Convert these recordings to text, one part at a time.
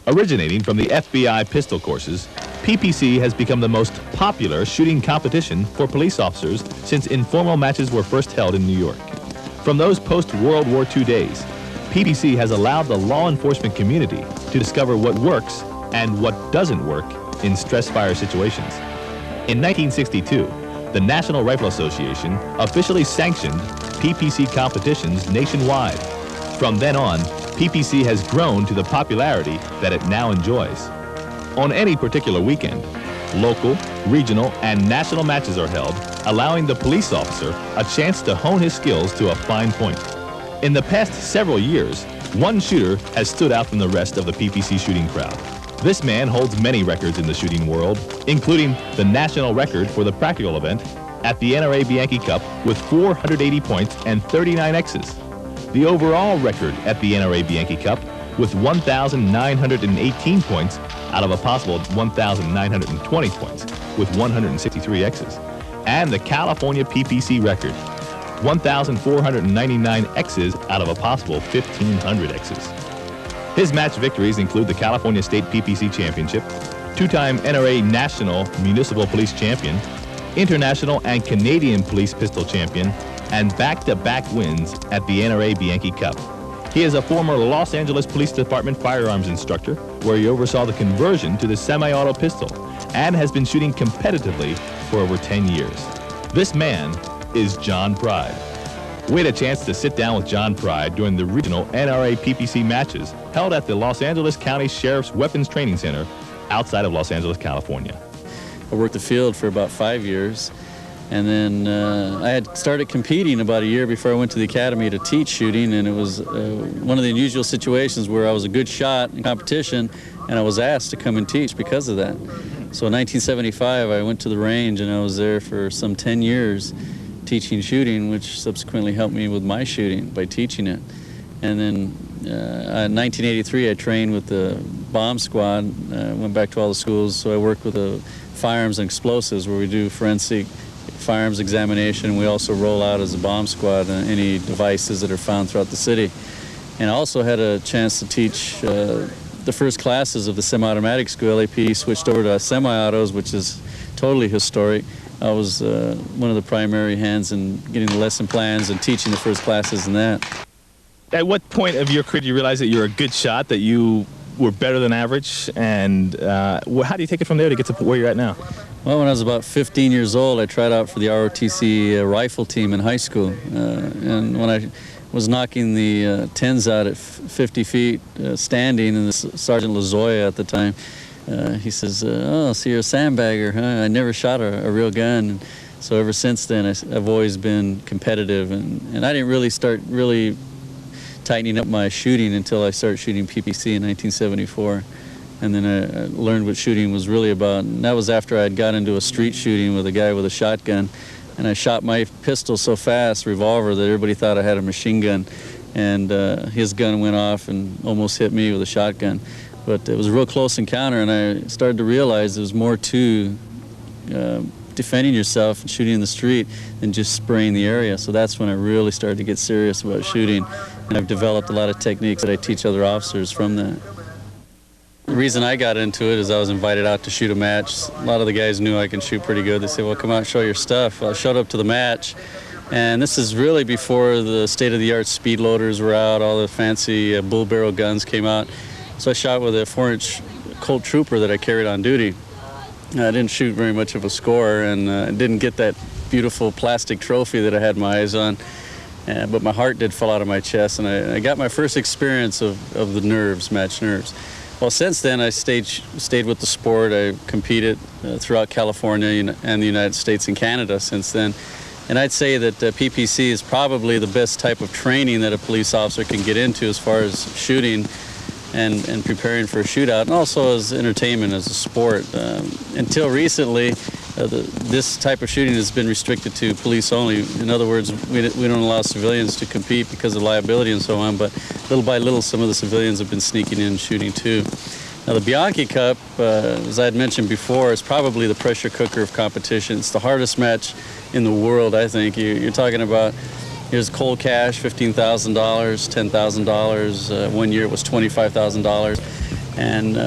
Originating from the FBI pistol courses, PPC has become the most popular shooting competition for police officers since informal matches were first held in New York. From those post-World War II days, PPC has allowed the law enforcement community to discover what works and what doesn't work in stress fire situations. In 1962, the National Rifle Association officially sanctioned PPC competitions nationwide. From then on, PPC has grown to the popularity that it now enjoys. On any particular weekend, local, regional, and national matches are held, allowing the police officer a chance to hone his skills to a fine point. In the past several years, one shooter has stood out from the rest of the PPC shooting crowd. This man holds many records in the shooting world, including the national record for the practical event at the NRA Bianchi Cup with 480 points and 39 X's. The overall record at the NRA Bianchi Cup with 1,918 points out of a possible 1,920 points with 163 X's. And the California PPC record, 1,499 X's out of a possible 1,500 X's. His match victories include the California State PPC Championship, two-time NRA National Municipal Police Champion, International and Canadian Police Pistol Champion, and back-to-back wins at the NRA Bianchi Cup. He is a former Los Angeles Police Department firearms instructor, where he oversaw the conversion to the semi-auto pistol, and has been shooting competitively for over 10 years. This man is John Pride. We had a chance to sit down with John Pride during the regional NRA PPC matches held at the Los Angeles County Sheriff's Weapons Training Center outside of Los Angeles, California. I worked the field for about 5 years, and then I had started competing about a year before I went to the academy to teach shooting, and it was one of the unusual situations where I was a good shot in competition, and I was asked to come and teach because of that. So in 1975, I went to the range, and I was there for some 10 years teaching shooting, which subsequently helped me with my shooting by teaching it. And then in 1983, I trained with the bomb squad, went back to all the schools, so I worked with the firearms and explosives, where we do forensic firearms examination. We also roll out as a bomb squad any devices that are found throughout the city. And I also had a chance to teach the first classes of the semi-automatic school. LAPD switched over to semi-autos, which is totally historic. I was one of the primary hands in getting the lesson plans and teaching the first classes in that. At what point of your career do you realize that you're a good shot, that you were better than average, and how do you take it from there to get to where you're at now? Well, when I was about 15 years old, I tried out for the ROTC rifle team in high school. And when I was knocking the 10s out at 50 feet standing, and Sergeant Lazoya at the time, he says, "Oh, so you're a sandbagger, huh? I never shot a real gun." And so ever since then, I've always been competitive, and I didn't really start tightening up my shooting until I started shooting PPC in 1974. And then I learned what shooting was really about. And that was after I had got into a street shooting with a guy with a shotgun. And I shot my pistol so fast, revolver, that everybody thought I had a machine gun. And his gun went off and almost hit me with a shotgun. But it was a real close encounter, and I started to realize there was more to defending yourself and shooting in the street than just spraying the area. So that's when I really started to get serious about shooting. And I've developed a lot of techniques that I teach other officers from that. The reason I got into it is I was invited out to shoot a match. A lot of the guys knew I can shoot pretty good. They said, "Well, come out and show your stuff." Well, I showed up to the match, and this is really before the state-of-the-art speed loaders were out, all the fancy bull barrel guns came out. So I shot with a 4-inch Colt Trooper that I carried on duty. I didn't shoot very much of a score, and didn't get that beautiful plastic trophy that I had my eyes on. But my heart did fall out of my chest, and I got my first experience of the nerves, match nerves. Well, since then, I stayed with the sport. I competed throughout California and the United States and Canada since then. And I'd say that PPC is probably the best type of training that a police officer can get into as far as shooting and preparing for a shootout, and also as entertainment, as a sport. Until recently, this type of shooting has been restricted to police only. In other words, we don't allow civilians to compete because of liability and so on, but little by little, some of the civilians have been sneaking in and shooting too. Now, the Bianchi Cup, as I had mentioned before, is probably the pressure cooker of competition. It's the hardest match in the world, I think. You're talking about, here's cold cash, $15,000, $10,000. One year it was $25,000. And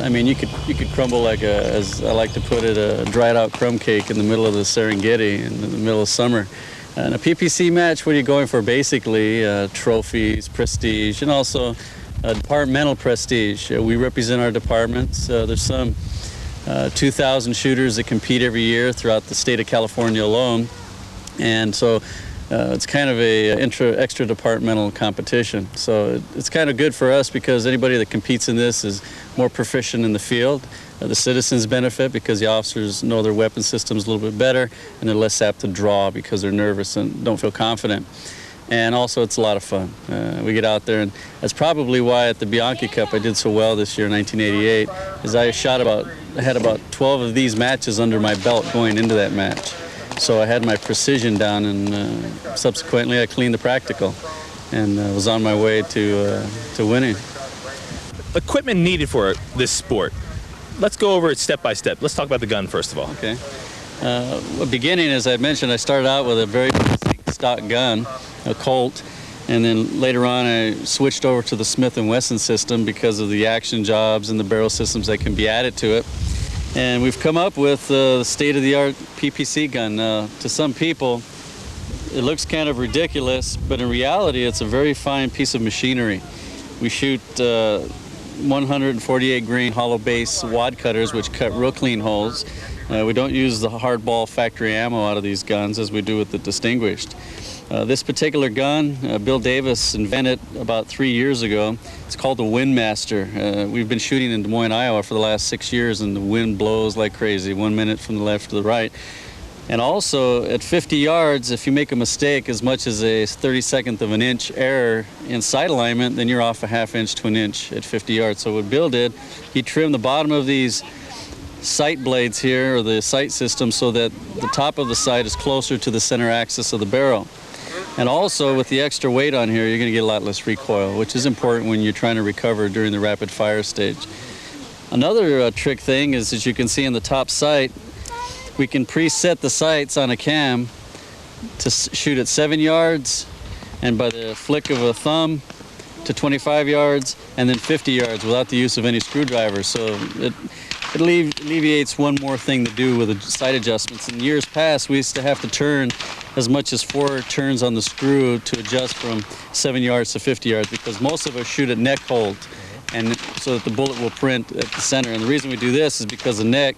I mean, you could crumble like as I like to put it, a dried out crumb cake in the middle of the Serengeti in the middle of summer. And a PPC match, what are you going for? Basically, trophies, prestige, and also departmental prestige. We represent our departments. There's some 2,000 shooters that compete every year throughout the state of California alone. And so it's kind of a extra departmental competition. So it's kind of good for us because anybody that competes in this is more proficient in the field. The citizens benefit because the officers know their weapon systems a little bit better, and they're less apt to draw because they're nervous and don't feel confident. And also it's a lot of fun. We get out there, and that's probably why at the Bianchi Cup I did so well this year in 1988, is I had about 12 of these matches under my belt going into that match. So I had my precision down, and subsequently I cleaned the practical and was on my way to winning. Equipment needed for this sport. Let's go over it step by step. Let's talk about the gun first of all. Okay. Beginning, as I mentioned, I started out with a very basic stock gun, a Colt, and then later on I switched over to the Smith & Wesson system because of the action jobs and the barrel systems that can be added to it. And we've come up with the state-of-the-art PPC gun. To some people, it looks kind of ridiculous, but in reality, it's a very fine piece of machinery. We shoot 148 grain hollow base wad cutters, which cut real clean holes. We don't use the hardball factory ammo out of these guns as we do with the Distinguished. This particular gun, Bill Davis invented about 3 years ago. It's called the Windmaster. We've been shooting in Des Moines, Iowa for the last 6 years, and the wind blows like crazy, 1 minute from the left to the right. And also, at 50 yards, if you make a mistake as much as a 32nd of an inch error in sight alignment, then you're off a ½ inch to an inch at 50 yards. So what Bill did, he trimmed the bottom of these sight blades here, or the sight system, so that the top of the sight is closer to the center axis of the barrel. And also, with the extra weight on here, you're going to get a lot less recoil, which is important when you're trying to recover during the rapid fire stage. Another trick thing is, as you can see in the top sight, we can preset the sights on a cam to shoot at 7 yards, and by the flick of a thumb to 25 yards, and then 50 yards without the use of any screwdrivers. So it alleviates one more thing to do with the sight adjustments. In years past, we used to have to turn as much as 4 turns on the screw to adjust from 7 yards to 50 yards, because most of us shoot at neck hold, and so that the bullet will print at the center. And the reason we do this is because the neck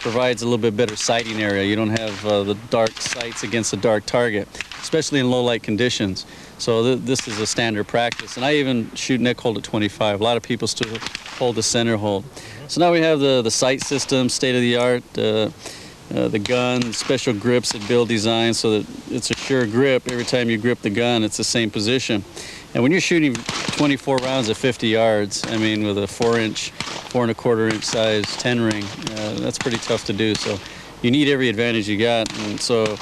provides a little bit better sighting area. You don't have the dark sights against a dark target, especially in low light conditions. So this is a standard practice. And I even shoot neck hold at 25. A lot of people still hold the center hold. So now we have the sight system, state of the art, the gun, special grips that Bill designed so that it's a sure grip. Every time you grip the gun, it's the same position. And when you're shooting 24 rounds at 50 yards, I mean, with a 4-inch, 4 1/4 inch size 10 ring, that's pretty tough to do. So you need every advantage you got. And so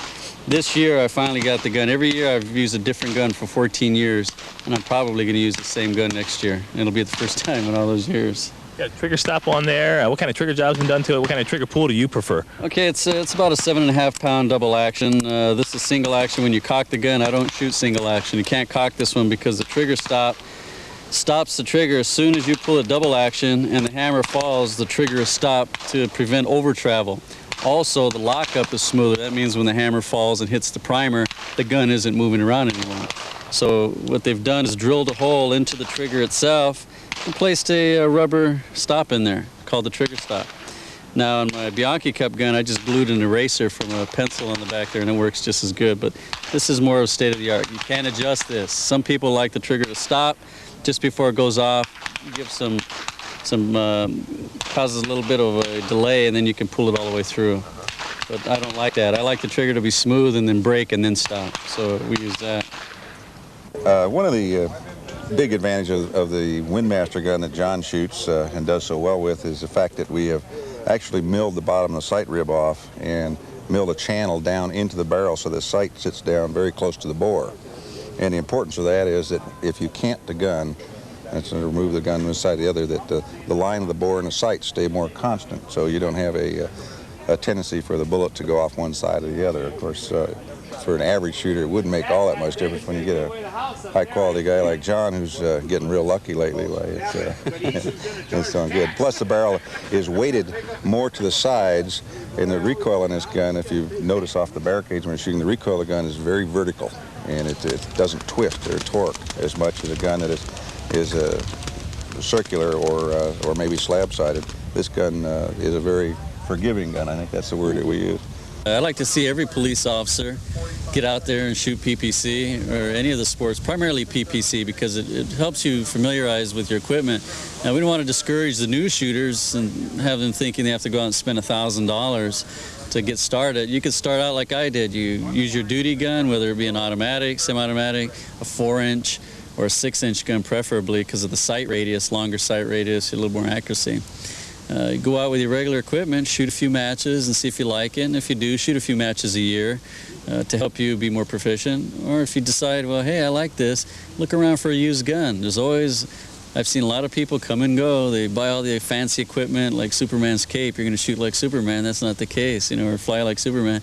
this year I finally got the gun. Every year I've used a different gun for 14 years, and I'm probably going to use the same gun next year. It'll be the first time in all those years. Got a trigger stop on there. What kind of trigger job's been done to it? What kind of trigger pull do you prefer? Okay, it's about a 7.5 pound double action. This is single action. When you cock the gun, I don't shoot single action. You can't cock this one because the trigger stops the trigger as soon as you pull a double action and the hammer falls. The trigger is stopped to prevent over travel. Also, the lockup is smoother. That means when the hammer falls and hits the primer, the gun isn't moving around anymore. So what they've done is drilled a hole into the trigger itself and placed a rubber stop in there called the trigger stop. Now on my Bianchi Cup gun, I just glued an eraser from a pencil on the back there, and it works just as good. But this is more of state of the art. You can't adjust this. Some people like the trigger to stop just before it goes off. You give causes a little bit of a delay, and then you can pull it all the way through. But I don't like that. I like the trigger to be smooth and then break and then stop. So we use that. One of the big advantages of the Windmaster gun that John shoots and does so well with is the fact that we have actually milled the bottom of the sight rib off and milled a channel down into the barrel so the sight sits down very close to the bore. And the importance of that is that if you cant the gun, and so remove the gun one side or the other, that the line of the bore and the sight stay more constant, so you don't have a tendency for the bullet to go off one side or the other. Of course, for an average shooter, it wouldn't make all that much difference. When you get a high-quality guy like John, who's getting real lucky lately, it's doing good. Plus, the barrel is weighted more to the sides, and the recoil in this gun, if you notice off the barricades when you're shooting, the recoil of the gun is very vertical, and it doesn't twist or torque as much as a gun that is circular or maybe slab-sided. This gun is a very forgiving gun. I think that's the word that we use. I'd like to see every police officer get out there and shoot PPC or any of the sports, primarily PPC, because it helps you familiarize with your equipment. Now, we don't want to discourage the new shooters and have them thinking they have to go out and spend $1,000 to get started. You could start out like I did. You use your duty gun, whether it be an automatic, semi-automatic, a 4-inch, or a 6-inch gun preferably because of the sight radius, longer sight radius, a little more accuracy. You go out with your regular equipment, shoot a few matches and see if you like it, and if you do, shoot a few matches a year to help you be more proficient. Or if you decide, well, hey, I like this, look around for a used gun. There's always, I've seen a lot of people come and go. They buy all the fancy equipment like Superman's cape. You're going to shoot like Superman. That's not the case, or fly like Superman.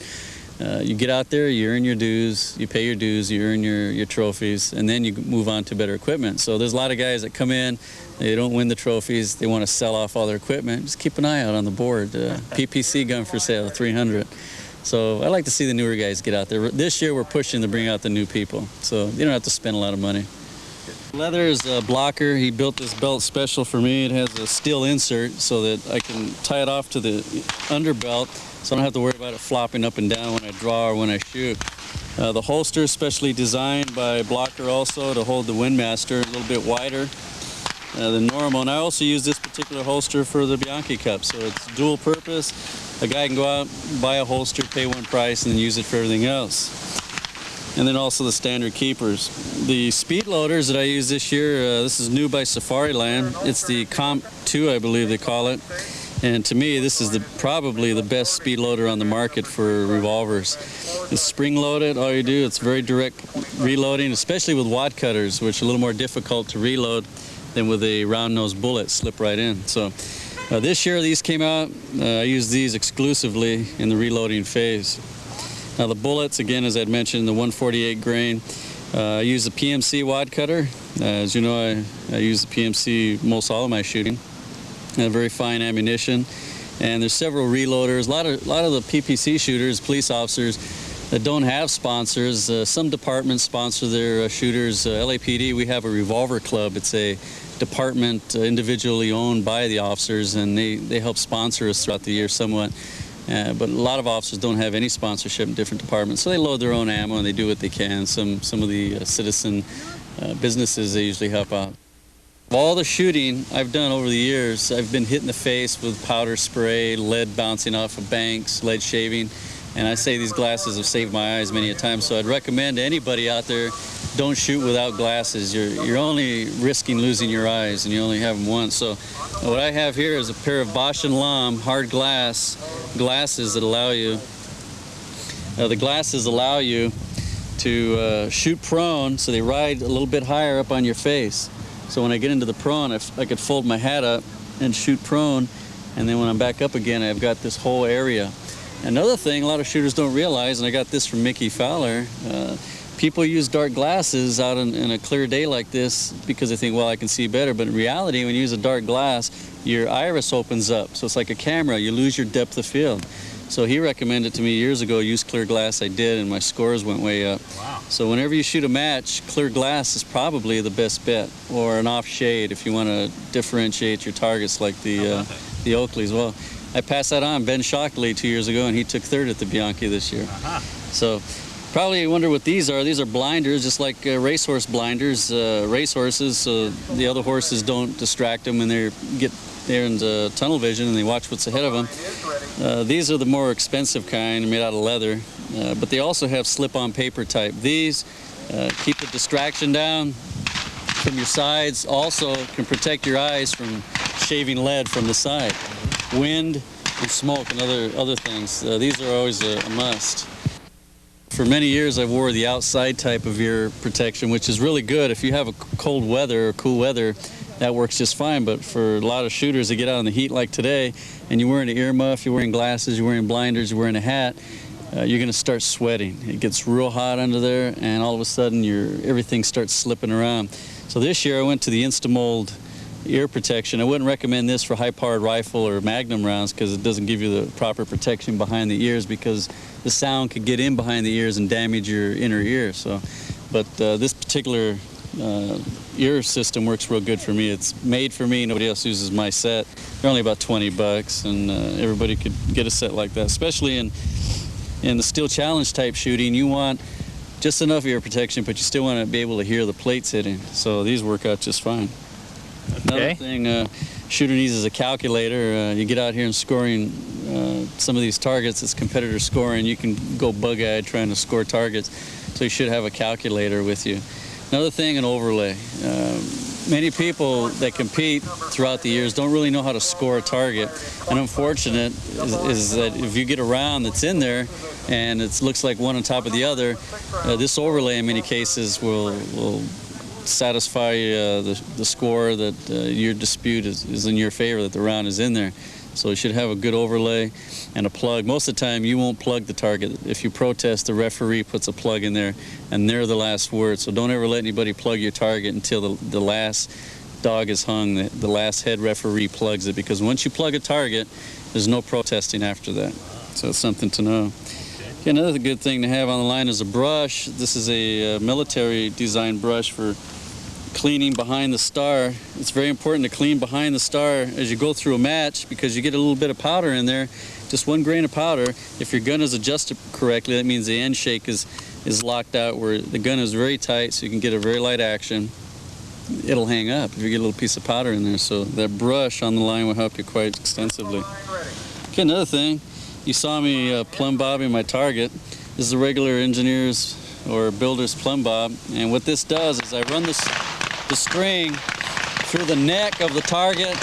You get out there, you earn your dues, you pay your dues, you earn your trophies, and then you move on to better equipment. So there's a lot of guys that come in, they don't win the trophies, they want to sell off all their equipment. Just keep an eye out on the board. PPC gun for sale, 300. So I like to see the newer guys get out there. This year we're pushing to bring out the new people, so you don't have to spend a lot of money. Leather is a blocker. He built this belt special for me. It has a steel insert so that I can tie it off to the underbelt, so I don't have to worry about it flopping up and down when I draw or when I shoot. The holster is specially designed by Blocker also to hold the Windmaster a little bit wider than normal. And I also use this particular holster for the Bianchi Cup, so it's dual purpose. A guy can go out, buy a holster, pay one price, and then use it for everything else. And then also the standard keepers. The speed loaders that I use this year, this is new by Safariland. It's the Comp 2, I believe they call it. And to me, this is probably the best speed loader on the market for revolvers. It's spring loaded, all you do, it's very direct reloading, especially with wad cutters, which are a little more difficult to reload than with a round nose bullet, slip right in. So this year these came out, I used these exclusively in the reloading phase. Now the bullets, again, as I'd mentioned, the 148 grain, I use the PMC wad cutter. As you know, I use the PMC most all of my shooting. Very fine ammunition, and there's several reloaders. A lot of the PPC shooters, police officers, that don't have sponsors. Some departments sponsor their shooters. LAPD, we have a revolver club. It's a department individually owned by the officers, and they help sponsor us throughout the year somewhat. But a lot of officers don't have any sponsorship in different departments, so they load their own ammo and they do what they can. Some of the citizen businesses, they usually help out. All the shooting I've done over the years, I've been hit in the face with powder spray, lead bouncing off of banks, lead shaving, and I say these glasses have saved my eyes many a time, so I'd recommend to anybody out there, don't shoot without glasses. You're only risking losing your eyes, and you only have them once. So what I have here is a pair of Bosch & Lomb hard glass glasses that allow you, the glasses allow you to shoot prone, so they ride a little bit higher up on your face. So when I get into the prone, I could fold my hat up and shoot prone, and then when I'm back up again, I've got this whole area. Another thing a lot of shooters don't realize, and I got this from Mickey Fowler, people use dark glasses out in a clear day like this because they think, well, I can see better. But in reality, when you use a dark glass, your iris opens up. So it's like a camera. You lose your depth of field. So he recommended to me years ago, use clear glass. I did, and my scores went way up. Wow. So whenever you shoot a match, clear glass is probably the best bet, or an off shade if you want to differentiate your targets like the Oakleys. Well, I passed that on Ben Shockley 2 years ago, and he took third at the Bianchi this year. So probably you wonder what these are. These are blinders, just like racehorse blinders. Racehorses, so the other horses don't distract them and they're into tunnel vision and they watch what's ahead of them. These are the more expensive kind, made out of leather, but they also have slip-on paper type. These keep the distraction down from your sides, also can protect your eyes from shaving lead from the side. Wind and smoke and other things. These are always a must. For many years I wore the outside type of ear protection, which is really good. If you have a cold weather or cool weather, that works just fine. But for a lot of shooters that get out in the heat like today, and you're wearing an earmuff, you're wearing glasses, you're wearing blinders, you're wearing a hat, you're going to start sweating. It gets real hot under there, and all of a sudden everything starts slipping around. So this year I went to the Instamold ear protection. I wouldn't recommend this for high-powered rifle or Magnum rounds because it doesn't give you the proper protection behind the ears, because the sound could get in behind the ears and damage your inner ear. But this particular ear system works real good for me. It's made for me. Nobody else uses my set. They're only about $20, and everybody could get a set like that, especially in the steel challenge type shooting. You want just enough ear protection, but you still want to be able to hear the plates hitting. So these work out just fine. Okay. Another thing, shooter needs is a calculator. You get out here and scoring some of these targets, it's competitor scoring. You can go bug-eyed trying to score targets, so you should have a calculator with you. Another thing, an overlay. Many people that compete throughout the years don't really know how to score a target. And unfortunate is that if you get a round that's in there and it looks like one on top of the other, this overlay in many cases will satisfy the score that your dispute is in your favor, that the round is in there. So you should have a good overlay and a plug. Most of the time you won't plug the target. If you protest, the referee puts a plug in there and they're the last word. So don't ever let anybody plug your target until the last dog is hung, the last head referee plugs it, because once you plug a target, there's no protesting after that. So it's something to know. Okay, another good thing to have on the line is a brush. This is a military design brush for cleaning behind the star. It's very important to clean behind the star as you go through a match, because you get a little bit of powder in there, just 1 grain of powder. If your gun is adjusted correctly, that means the end shake is locked out where the gun is very tight, so you can get a very light action. It'll hang up if you get a little piece of powder in there. So that brush on the line will help you quite extensively. Okay, another thing, you saw me plumb bobbing my target. This is a regular engineer's or builder's plumb bob, and what this does is I run the string through the neck of the target,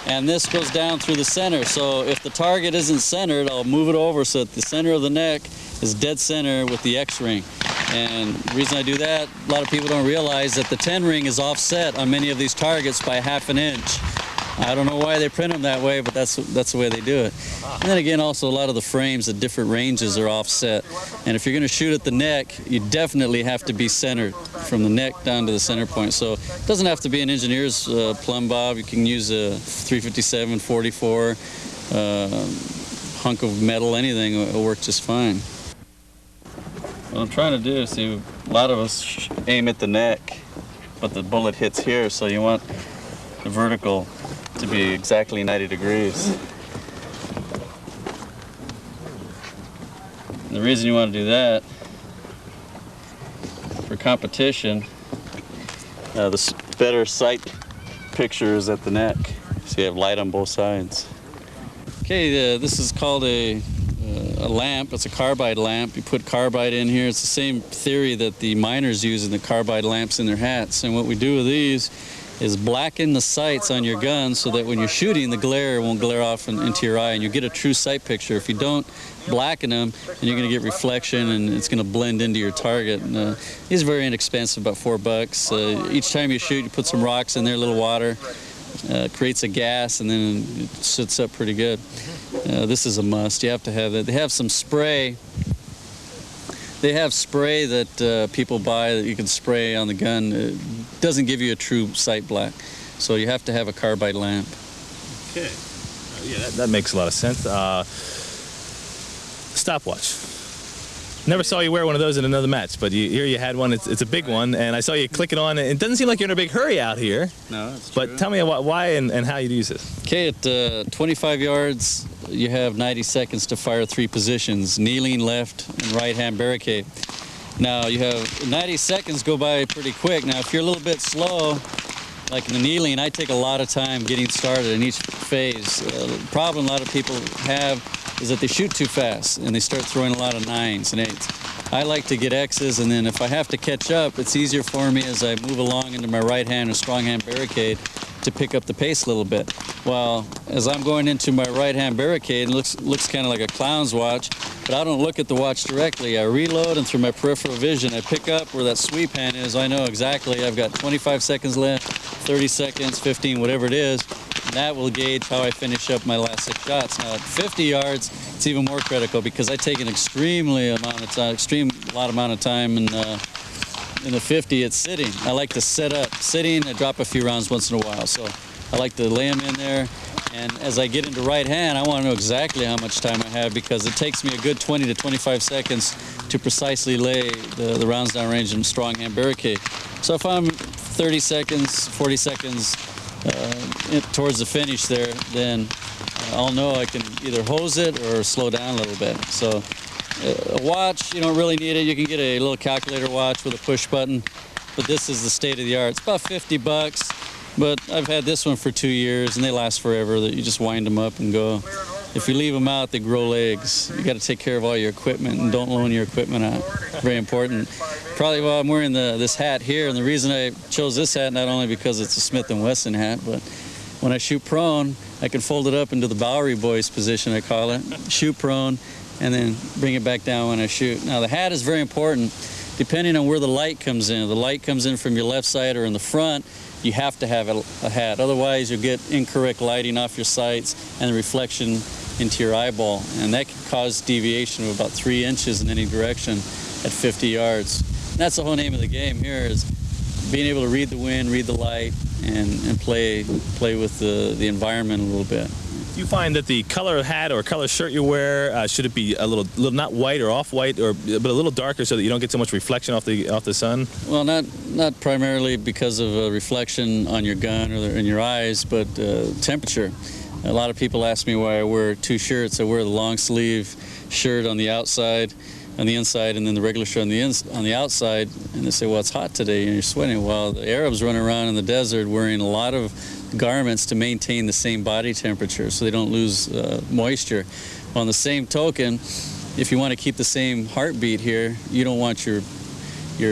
and this goes down through the center. So if the target isn't centered, I'll move it over so that the center of the neck is dead center with the X-ring. And the reason I do that, a lot of people don't realize that the 10 ring is offset on many of these targets by ½ inch. I don't know why they print them that way, but that's the way they do it. And then again, also a lot of the frames at different ranges are offset. And if you're going to shoot at the neck, you definitely have to be centered from the neck down to the center point. So it doesn't have to be an engineer's plumb bob. You can use a 357, 44, hunk of metal, anything will work just fine. What I'm trying to do is, see, a lot of us aim at the neck, but the bullet hits here, so you want the vertical to be exactly 90 degrees. And the reason you want to do that, for competition, the better sight picture is at the neck, so you have light on both sides. Okay, this is called a lamp. It's a carbide lamp. You put carbide in here. It's the same theory that the miners use in the carbide lamps in their hats. And what we do with these is blacken the sights on your gun so that when you're shooting, the glare won't glare off into your eye, and you get a true sight picture. If you don't blacken them, then you're going to get reflection, and it's going to blend into your target. And, these are very inexpensive, about $4. Each time you shoot, you put some rocks in there, a little water, creates a gas, and then it sits up pretty good. This is a must. You have to have that. They have some spray. They have spray that people buy that you can spray on the gun. It doesn't give you a true sight black, so you have to have a carbide lamp. Okay. Yeah, that makes a lot of sense. Stopwatch. Never saw you wear one of those in another match, but here you had one. It's a big one, and I saw you click it on. It doesn't seem like you're in a big hurry out here. No, that's true. But tell me why and how you use this. Okay, at 25 yards, you have 90 seconds to fire 3 positions: kneeling, left, and right-hand barricade. Now, you have 90 seconds go by pretty quick. Now, if you're a little bit slow, like in the kneeling, I take a lot of time getting started in each phase. The problem a lot of people have is that they shoot too fast and they start throwing a lot of 9s and 8s. I like to get X's, and then if I have to catch up, it's easier for me as I move along into my right hand or strong hand barricade to pick up the pace a little bit. Well, as I'm going into my right hand barricade, it looks kind of like a clown's watch, but I don't look at the watch directly. I reload, and through my peripheral vision, I pick up where that sweep hand is. I know exactly I've got 25 seconds left, 30 seconds, 15, whatever it is. That will gauge how I finish up my last 6 shots. Now at 50 yards, it's even more critical because I take an extreme amount of time in the 50 it's sitting. I like to set up sitting and drop a few rounds once in a while. So I like to lay them in there. And as I get into right hand, I want to know exactly how much time I have because it takes me a good 20 to 25 seconds to precisely lay the rounds down range in strong hand barricade. So if I'm 30 seconds, 40 seconds towards the finish there, then I'll know I can either hose it or slow down a little bit. So a watch, you don't really need it. You can get a little calculator watch with a push button, but this is the state of the art. It's about $50. But I've had this one for 2 years, and they last forever. You just wind them up and go. If you leave them out, they grow legs. You got to take care of all your equipment, and don't loan your equipment out. Very important. Probably while I'm wearing this hat here, and the reason I chose this hat, not only because it's a Smith & Wesson hat, but when I shoot prone, I can fold it up into the Bowery Boys position, I call it. Shoot prone, and then bring it back down when I shoot. Now, the hat is very important, depending on where the light comes in. If the light comes in from your left side or in the front, you have to have a hat. Otherwise, you'll get incorrect lighting off your sights and the reflection into your eyeball. And that can cause deviation of about 3 inches in any direction at 50 yards. And that's the whole name of the game here, is being able to read the wind, read the light, and play with the environment a little bit. Do you find that the color hat or color shirt you wear, should it be a little not white or off-white, but a little darker so that you don't get so much reflection off the sun? Well, not primarily because of reflection on your gun or in your eyes, but temperature. A lot of people ask me why I wear 2 shirts. I wear the long sleeve shirt on the outside, on the inside, and then the regular shirt on the outside. And they say, well, it's hot today and you're sweating. Well, the Arabs run around in the desert wearing a lot of garments to maintain the same body temperature so they don't lose moisture. On the same token, if you want to keep the same heartbeat here, you don't want your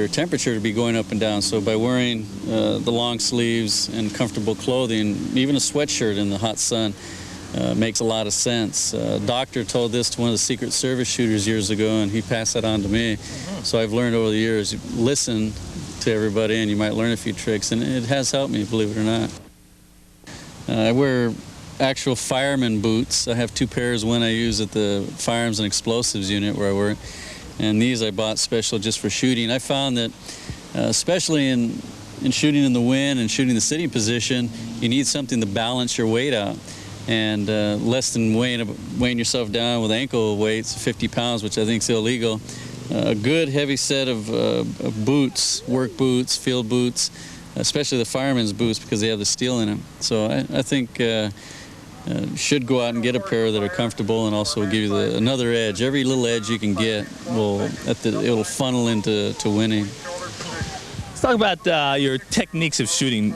temperature to be going up and down. So by wearing the long sleeves and comfortable clothing, even a sweatshirt in the hot sun, makes a lot of sense. A doctor told this to one of the Secret Service shooters years ago, and he passed that on to me. So I've learned over the years, listen to everybody and you might learn a few tricks, and it has helped me, believe it or not. I wear actual fireman boots. I have 2 pairs, one I use at the Firearms and Explosives unit where I work, and these I bought special just for shooting. I found that especially in shooting in the wind and shooting the sitting position, you need something to balance your weight out. And less than weighing yourself down with ankle weights, 50 pounds, which I think is illegal. A good heavy set of boots, work boots, field boots, especially the fireman's boots because they have the steel in them. So I think should go out and get a pair that are comfortable and also give you another edge. Every little edge you can get it'll funnel into winning. Let's talk about your techniques of shooting.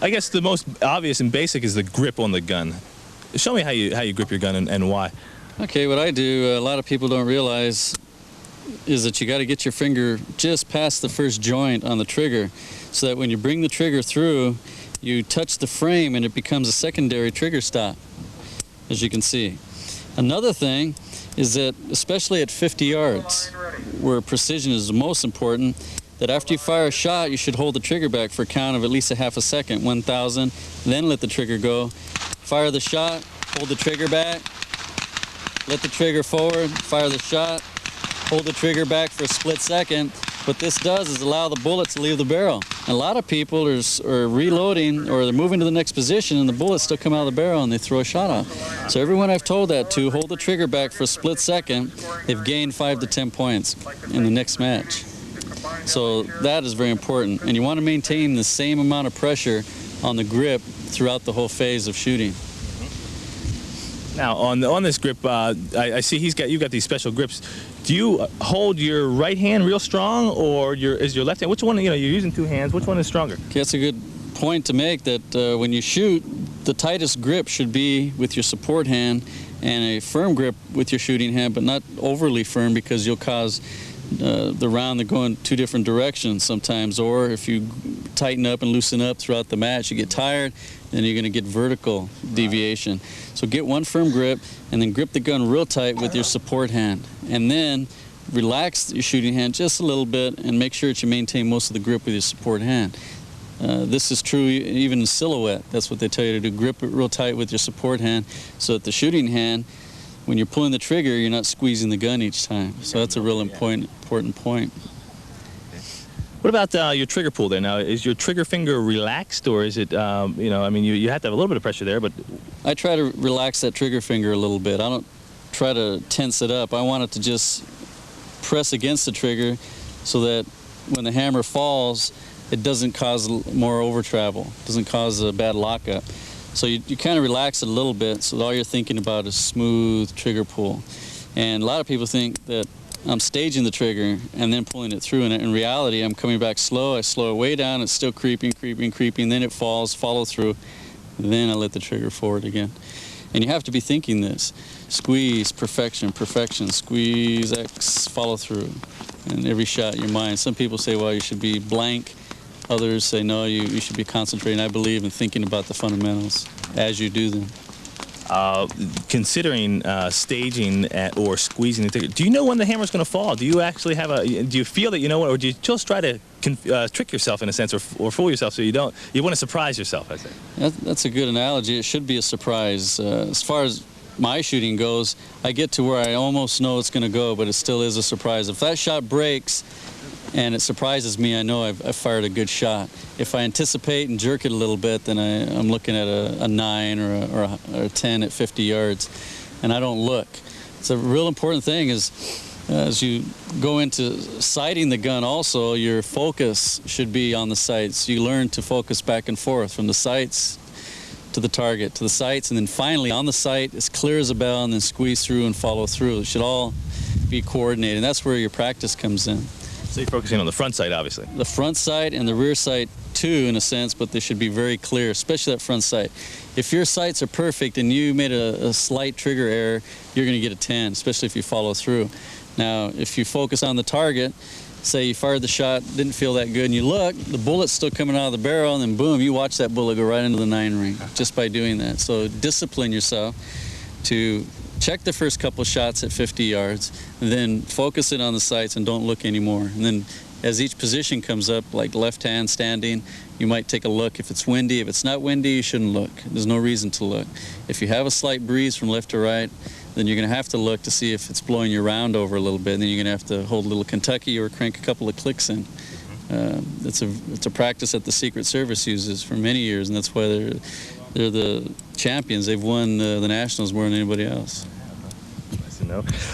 I guess the most obvious and basic is the grip on the gun. Show me how you grip your gun and why. Okay, what I do, a lot of people don't realize, is that you got to get your finger just past the first joint on the trigger so that when you bring the trigger through, you touch the frame and it becomes a secondary trigger stop, as you can see. Another thing is that, especially at 50 yards, where precision is the most important, that after you fire a shot, you should hold the trigger back for a count of at least a half a second, 1,000, then let the trigger go. Fire the shot, hold the trigger back, let the trigger forward, fire the shot, hold the trigger back for a split second. What this does is allow the bullet to leave the barrel. A lot of people are reloading or they're moving to the next position and the bullets still come out of the barrel and they throw a shot off. So everyone I've told that to, hold the trigger back for a split second, they've gained 5 to 10 points in the next match. So that is very important. And you want to maintain the same amount of pressure on the grip throughout the whole phase of shooting. Now on this grip, I see you've got these special grips. Do you hold your right hand real strong, or is your left hand? Which one? You're using 2 hands. Which one is stronger? Okay, that's a good point to make. That when you shoot, the tightest grip should be with your support hand, and a firm grip with your shooting hand, but not overly firm because you'll cause the round to go in 2 different directions sometimes. Or if you tighten up and loosen up throughout the match, you get tired, then you're going to get vertical deviation. So get one firm grip and then grip the gun real tight with your support hand. And then relax your shooting hand just a little bit and make sure that you maintain most of the grip with your support hand. This is true even in silhouette. That's what they tell you to do. Grip it real tight with your support hand so that the shooting hand, when you're pulling the trigger, you're not squeezing the gun each time. So that's a real important point. What about your trigger pull there? Now, is your trigger finger relaxed, or is it, you have to have a little bit of pressure there, but... I try to relax that trigger finger a little bit. I don't try to tense it up. I want it to just press against the trigger so that when the hammer falls, it doesn't cause more over travel, doesn't cause a bad lockup. So you kind of relax it a little bit, so all you're thinking about is smooth trigger pull. And a lot of people think that I'm staging the trigger and then pulling it through, and in reality I'm coming back slow, I slow it way down, it's still creeping, then it falls, follow through, then I let the trigger forward again. And you have to be thinking this. Squeeze, perfection, squeeze, X, follow through. And every shot in your mind. Some people say, well, you should be blank. Others say, no, you should be concentrating. I believe in thinking about the fundamentals as you do them. Considering staging or squeezing the trigger, do you know when the hammer's going to fall? Do you actually have do you feel that you know it, or do you just try to trick yourself in a sense, or fool yourself so you want to surprise yourself, I think? That's a good analogy. It should be a surprise. As far as my shooting goes, I get to where I almost know it's going to go, but it still is a surprise. If that shot breaks and it surprises me, I know I've fired a good shot. If I anticipate and jerk it a little bit, then I'm looking at a 9 or a 10 at 50 yards, and I don't look. It's a real important thing is as you go into sighting the gun also, your focus should be on the sights. You learn to focus back and forth from the sights to the target, to the sights, and then finally on the sight as clear as a bell, and then squeeze through and follow through. It should all be coordinated, and that's where your practice comes in. So you're focusing on the front sight, obviously. The front sight and the rear sight too, in a sense, but they should be very clear, especially that front sight. If your sights are perfect and you made a slight trigger error, you're going to get a 10, especially if you follow through. Now, if you focus on the target, say you fired the shot, didn't feel that good, and you look, the bullet's still coming out of the barrel, and then boom, you watch that bullet go right into the 9 ring just by doing that. So discipline yourself to check the first couple shots at 50 yards, and then focus it on the sights and don't look anymore. And then as each position comes up, like left hand standing, you might take a look. If it's windy, if it's not windy, you shouldn't look. There's no reason to look. If you have a slight breeze from left to right, then you're going to have to look to see if it's blowing your round over a little bit, and then you're going to have to hold a little Kentucky or crank a couple of clicks in. It's a practice that the Secret Service uses for many years, and that's why they're the champions. They've won the Nationals more than anybody else.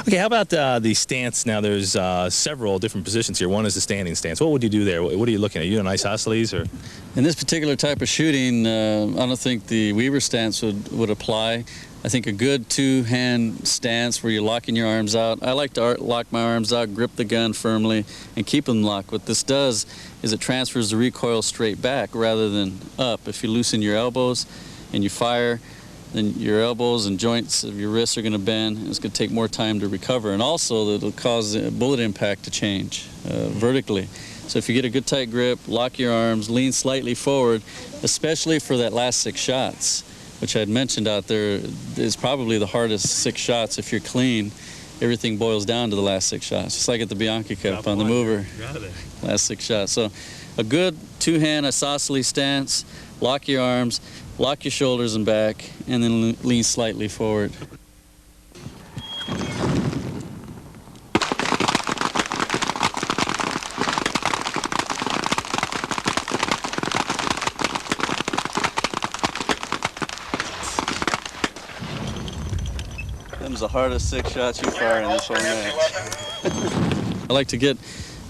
Okay, how about the stance? Now, there's several different positions here. One is the standing stance. What would you do there? What are you looking at? Are you an isosceles, or? In this particular type of shooting, I don't think the Weaver stance would apply. I think a good two-hand stance where you're locking your arms out. I like to lock my arms out, grip the gun firmly, and keep them locked. What this does is it transfers the recoil straight back rather than up. If you loosen your elbows and you fire, then your elbows and joints of your wrists are going to bend, and it's going to take more time to recover. And also, it'll cause the bullet impact to change vertically. So if you get a good tight grip, lock your arms, lean slightly forward, especially for that last 6 shots, which I had mentioned out there is probably the hardest 6 shots. If you're clean, everything boils down to the last 6 shots. Just like at the Bianchi Cup on the mover, last 6 shots. So a good two-hand isosceles stance, lock your arms, lock your shoulders and back, and then lean slightly forward. Them's the hardest 6 shots you fire in this whole match. I like to get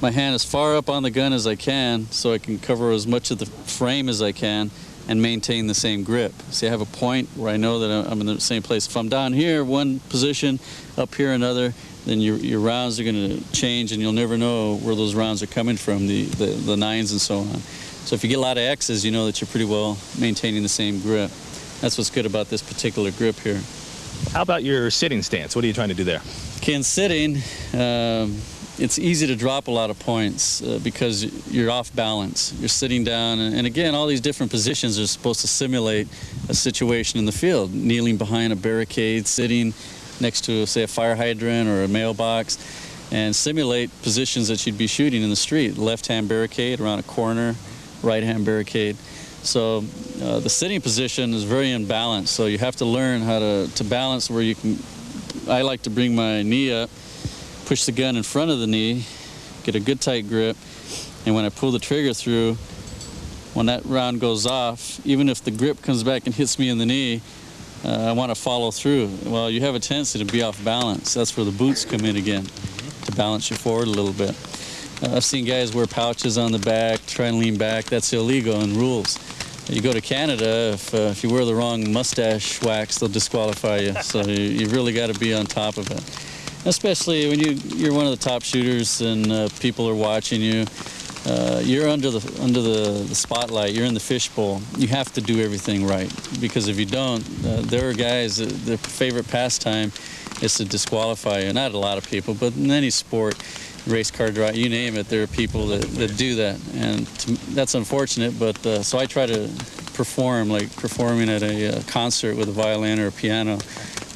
my hand as far up on the gun as I can so I can cover as much of the frame as I can and maintain the same grip. See, I have a point where I know that I'm in the same place. If I'm down here, one position, up here another, then your rounds are going to change, and you'll never know where those rounds are coming from, the 9s and so on. So if you get a lot of X's, you know that you're pretty well maintaining the same grip. That's what's good about this particular grip here. How about your sitting stance? What are you trying to do there? Okay, in sitting, it's easy to drop a lot of points because you're off balance. You're sitting down, and again, all these different positions are supposed to simulate a situation in the field. Kneeling behind a barricade, sitting next to, say, a fire hydrant or a mailbox, and simulate positions that you'd be shooting in the street. Left-hand barricade around a corner, right-hand barricade. So the sitting position is very imbalanced, so you have to learn how to balance where you can. I like to bring my knee up, push the gun in front of the knee, get a good tight grip, and when I pull the trigger through, when that round goes off, even if the grip comes back and hits me in the knee, I want to follow through. Well, you have a tendency to be off balance. That's where the boots come in again, to balance you forward a little bit. I've seen guys wear pouches on the back, try and lean back. That's illegal in rules. You go to Canada, if you wear the wrong mustache wax, they'll disqualify you. So you've really got to be on top of it. Especially when you're one of the top shooters and people are watching you. You're under the spotlight. You're in the fishbowl. You have to do everything right, because if you don't, there are guys that their favorite pastime is to disqualify you. Not a lot of people, but in any sport, race car drive, you name it, there are people that do that, and that's unfortunate. But so I try to perform like performing at a concert with a violin or a piano.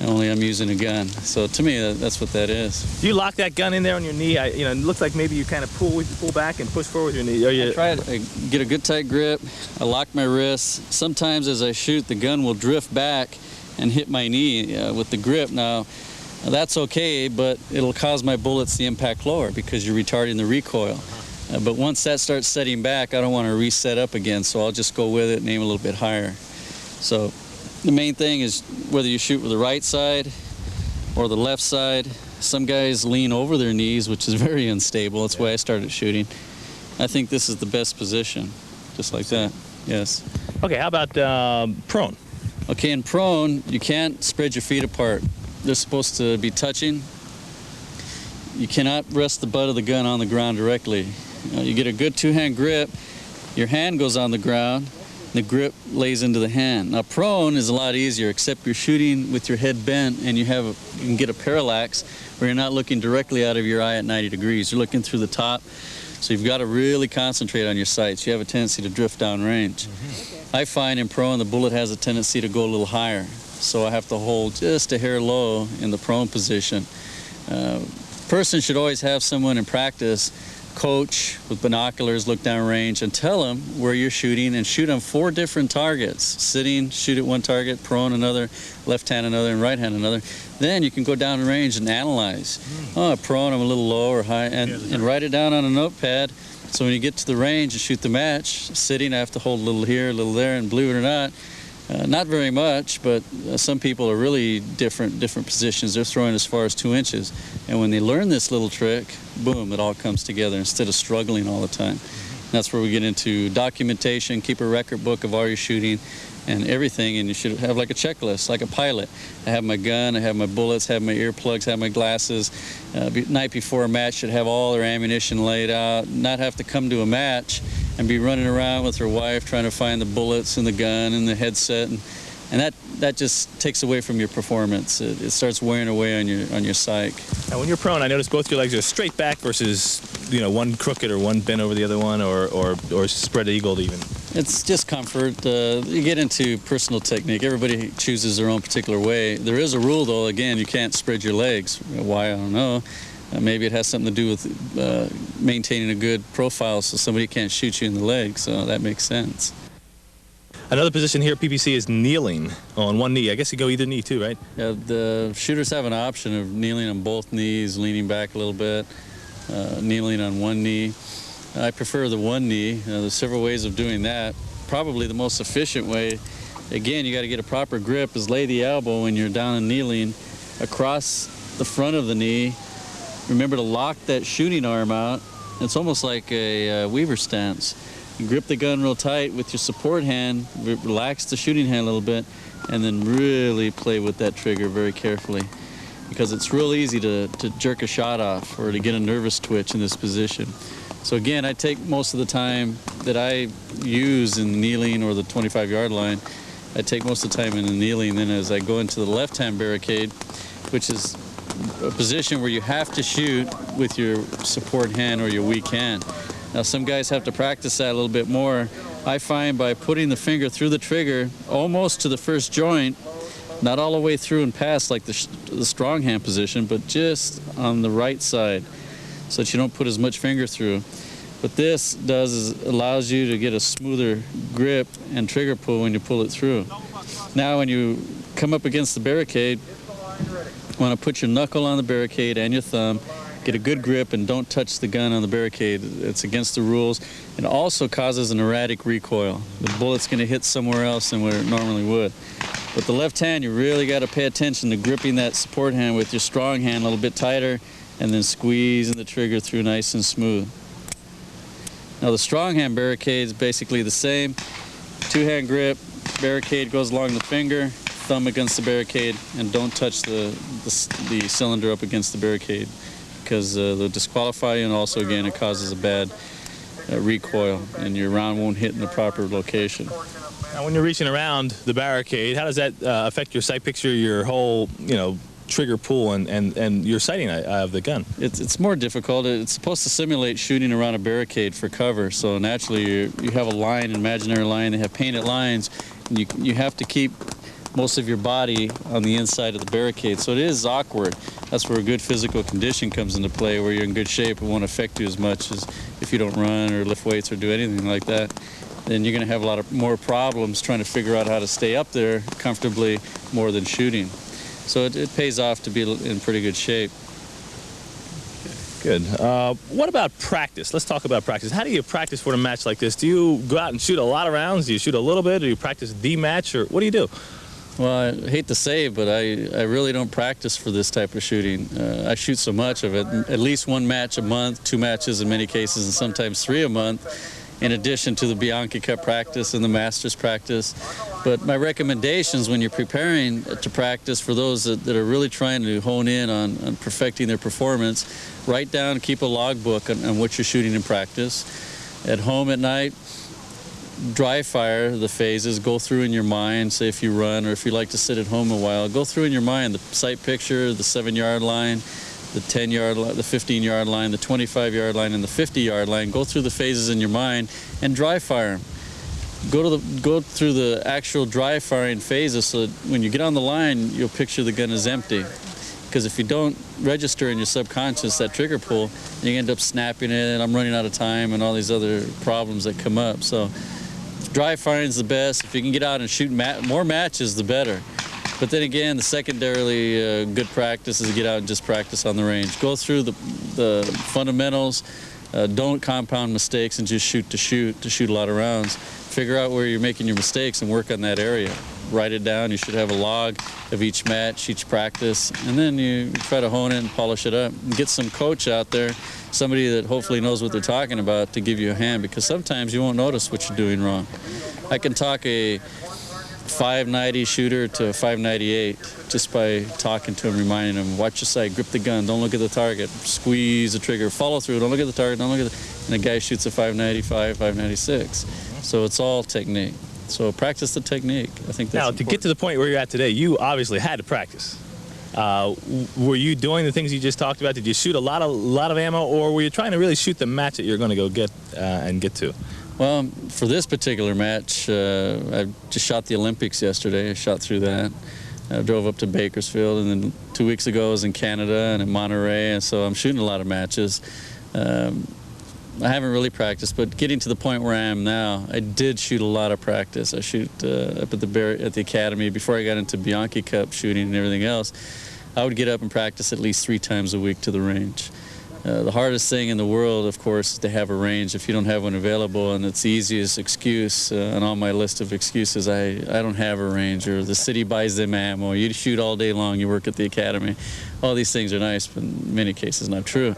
Only I'm using a gun. So to me, that's what that is. Do you lock that gun in there on your knee? It looks like maybe you kind of pull back and push forward with your knee. I try to get a good tight grip. I lock my wrists. Sometimes as I shoot, the gun will drift back and hit my knee with the grip. Now, that's okay, but it'll cause my bullets to impact lower because you're retarding the recoil. But once that starts setting back, I don't want to reset up again, so I'll just go with it and aim a little bit higher. So the main thing is whether you shoot with the right side or the left side. Some guys lean over their knees, which is very unstable. That's why I started shooting. I think this is the best position, just like that. Yes. Okay, how about prone? Okay, in prone, you can't spread your feet apart. They're supposed to be touching. You cannot rest the butt of the gun on the ground directly. You get a good two-hand grip, your hand goes on the ground, the grip lays into the hand. Now prone is a lot easier, except you're shooting with your head bent and you can get a parallax where you're not looking directly out of your eye at 90 degrees. You're looking through the top, so you've got to really concentrate on your sights. You have a tendency to drift down range. I find in prone the bullet has a tendency to go a little higher, so I have to hold just a hair low in the prone position. Person should always have someone in practice coach with binoculars, look down range, and tell them where you're shooting, and shoot on 4 different targets. Sitting, shoot at one target, prone another, left hand another, and right hand another. Then you can go down range and analyze. Oh, prone, I'm a little low or high, and write it down on a notepad. So when you get to the range and shoot the match, sitting, I have to hold a little here, a little there, and believe it or not very much, but some people are really different positions. They're throwing as far as 2 inches. And when they learn this little trick, boom, it all comes together instead of struggling all the time. That's where we get into documentation, keep a record book of all your shooting and everything, and you should have like a checklist, like a pilot. I have my gun, I have my bullets, have my earplugs, have my glasses. Night before a match, should have all their ammunition laid out, not have to come to a match and be running around with her wife trying to find the bullets and the gun and the headset, and that just takes away from your performance. It starts wearing away on your psyche. Now, when you're prone, I notice both your legs are straight back versus one crooked or one bent over the other one, or spread eagled even. It's just comfort. You get into personal technique. Everybody chooses their own particular way. There is a rule, though. Again, you can't spread your legs. Why, I don't know. Maybe it has something to do with maintaining a good profile so somebody can't shoot you in the leg, so that makes sense. Another position here at PPC is kneeling on one knee. I guess you go either knee too, right? Yeah, the shooters have an option of kneeling on both knees, leaning back a little bit, kneeling on one knee. I prefer the one knee. There's several ways of doing that. Probably the most efficient way, again, you got to get a proper grip, is lay the elbow when you're down and kneeling across the front of the knee. Remember to lock that shooting arm out. It's almost like a weaver stance. You grip the gun real tight with your support hand, relax the shooting hand a little bit, and then really play with that trigger very carefully, because it's real easy to jerk a shot off or to get a nervous twitch in this position. So again, I take most of the time that I use in kneeling or the 25-yard line, I take most of the time in the kneeling. Then as I go into the left-hand barricade, which is a position where you have to shoot with your support hand or your weak hand. Now some guys have to practice that a little bit more. I find by putting the finger through the trigger almost to the first joint, not all the way through and past like the strong hand position, but just on the right side, so that you don't put as much finger through. What this does is allows you to get a smoother grip and trigger pull when you pull it through. Now when you come up against the barricade, you want to put your knuckle on the barricade and your thumb, get a good grip, and don't touch the gun on the barricade. It's against the rules. It also causes an erratic recoil. The bullet's going to hit somewhere else than where it normally would. With the left hand, you really got to pay attention to gripping that support hand with your strong hand a little bit tighter, and then squeezing the trigger through nice and smooth. Now the strong hand barricade is basically the same. Two-hand grip, barricade goes along the finger, thumb against the barricade, and don't touch the cylinder up against the barricade, because they'll disqualify you, and also again it causes a bad recoil and your round won't hit in the proper location. Now when you're reaching around the barricade, how does that affect your sight picture, your whole, trigger pull and your sighting of the gun? It's more difficult. It's supposed to simulate shooting around a barricade for cover, so naturally you have a line, an imaginary line. They have painted lines, and you have to keep most of your body on the inside of the barricade, so it is awkward. That's where a good physical condition comes into play, where you're in good shape. It won't affect you as much as if you don't run or lift weights or do anything like that. Then you're going to have a lot of more problems trying to figure out how to stay up there comfortably more than shooting. So it pays off to be in pretty good shape. Good. What about practice? Let's talk about practice. How do you practice for a match like this? Do you go out and shoot a lot of rounds? Do you shoot a little bit? Do you practice the match? Or what do you do? Well, I hate to say it, but I really don't practice for this type of shooting. I shoot so much of it, at least one match a month, 2 matches in many cases, and sometimes 3 a month, in addition to the Bianchi Cup practice and the Masters practice. But my recommendations when you're preparing to practice for those that are really trying to hone in on perfecting their performance, write down, keep a logbook on what you're shooting in practice. At home at night, dry fire the phases, go through in your mind, say if you run or if you like to sit at home a while, go through in your mind the sight picture, the 7-yard line, the 10-yard line, the 15-yard line, the 25-yard line, and the 50-yard line. Go through the phases in your mind and dry fire them. Go through the actual dry firing phases so that when you get on the line, you'll picture the gun as empty. Because if you don't register in your subconscious that trigger pull, you end up snapping it, and I'm running out of time, and all these other problems that come up. So dry firing is the best. If you can get out and shoot more matches, the better. But then again, the secondarily good practice is to get out and just practice on the range. Go through the fundamentals. Don't compound mistakes and just shoot to shoot a lot of rounds. Figure out where you're making your mistakes and work on that area. Write it down. You should have a log of each match, each practice, and then you try to hone it and polish it up. And get some coach out there, somebody that hopefully knows what they're talking about, to give you a hand, because sometimes you won't notice what you're doing wrong. I can talk a 590 shooter to a 598 just by talking to him, reminding him, watch your sight, grip the gun, don't look at the target, squeeze the trigger, follow through, don't look at the target, don't look at the... And the guy shoots a 595, 596. So it's all technique. So practice the technique. I think that's now, important. to get to the point where you're at today, you obviously had to practice. Were you doing the things you just talked about? Did you shoot a lot of ammo, or were you trying to really shoot the match that you're going to go get and get to? Well, for this particular match, I just shot the Olympics yesterday. I shot through that. I drove up to Bakersfield, and then 2 weeks ago I was in Canada and in Monterey, and so I'm shooting a lot of matches. I haven't really practiced, but getting to the point where I am now, I did shoot a lot of practice. I shoot up at the academy. Before I got into Bianchi Cup shooting and everything else, I would get up and practice at least 3 times a week to the range. The hardest thing in the world, of course, is to have a range if you don't have one available, and it's the easiest excuse on all my list of excuses. I don't have a range, or the city buys them ammo. You shoot all day long, you work at the academy. All these things are nice, but in many cases not true.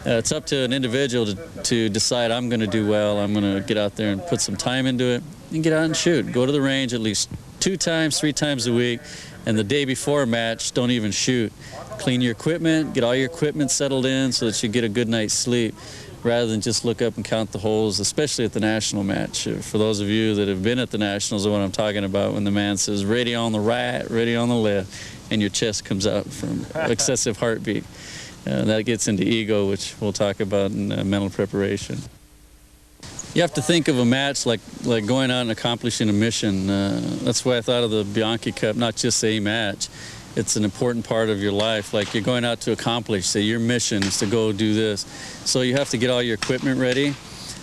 It's up to an individual to decide, I'm going to do well, I'm going to get out there and put some time into it, and get out and shoot. Go to the range at least 2 times, 3 times a week, and the day before a match, don't even shoot. Clean your equipment, get all your equipment settled in so that you get a good night's sleep, rather than just look up and count the holes, especially at the national match. For those of you that have been at the nationals, know what I'm talking about, when the man says, ready on the right, ready on the left, and your chest comes out from excessive heartbeat. That gets into ego, which we'll talk about in mental preparation. You have to think of a match like going out and accomplishing a mission. That's why I thought of the Bianchi Cup, not just a match. it's an important part of your life. Like you're going out to accomplish, say your mission is to go do this. So you have to get all your equipment ready.